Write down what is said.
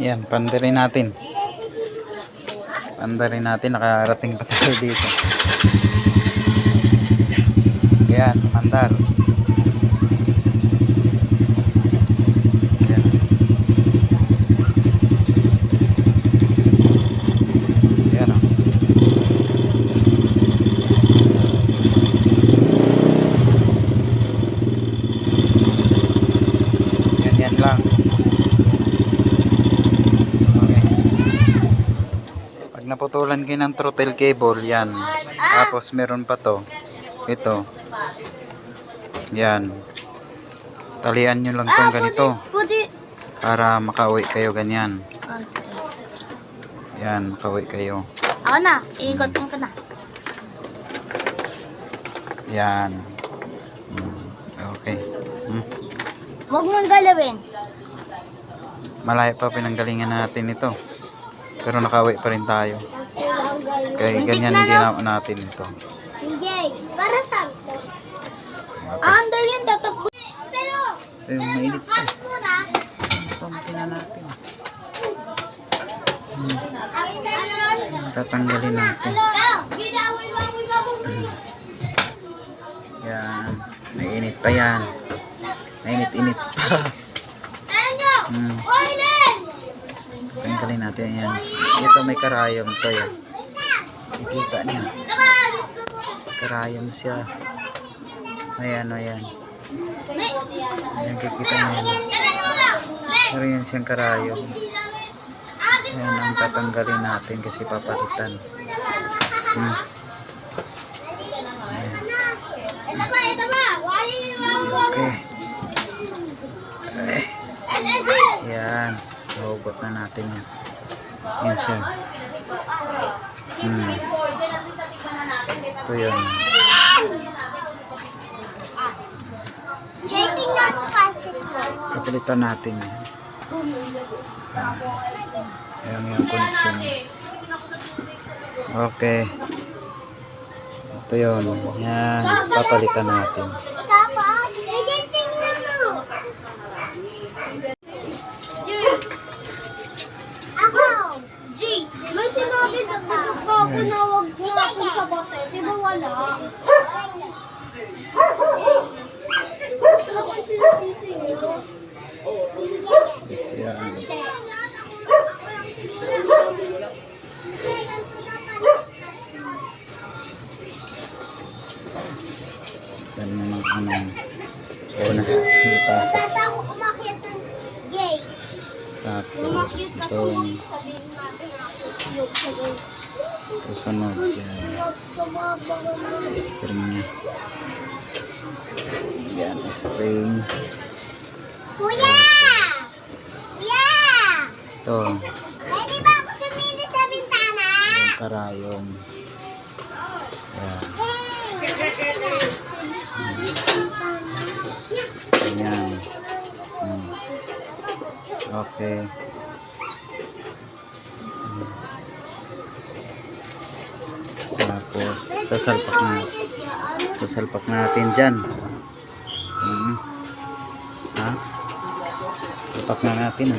Yan, pandarin natin. Pandarin natin, nakarating pa tayo dito. Yan, mandar. Yan. Yan o. Yan lang. Naputulan kayo ng throttle cable, yan. Tapos meron pa to. Ito. Yan. Talian nyo lang tong ganito. Para makauwi kayo ganyan. Yan, makauwi kayo. Ako na, iikot ko na. Yan. Okay. Huwag mong galawin. Malayo pa pinanggalingan natin ito. Pero nakauwi pa rin tayo. Kaya ganyan ginawa natin ito. Hindi, para sa ito. Under yung tatakbo. Pero, mainit pa. muna. Tingnan natin. Tatanggalin natin. Yan. Mainit pa yan. Mainit-init pa. Tanggalin natin yan. Ito may karayom to yan. Ikita niya. Karayom siya. Ayan o yan. Ayan, kikita niya. Pero yan siyang karayom. Ayan ang tatanggalin natin kasi papalitan. Okay. Yan. Hugot na natin yan. Yan siya. Ito yun. Papalitan natin yan. Ayan yung connection. Okay. Ito yun. Yan. Papalitan natin. Ako na wag natin sa bote. Di ba wala? Yes, yan. Yan naman anong una ipasok. Tapos itong ito sunod yan. Spring niya. Yan, spring. Kuya! Kuya! Ito. Pwede ba ako sumili sa bintana? Yung karayom. Yan. Yan. Okay. Tapos sasalpak natin dyan. Ha? Tapak na natin.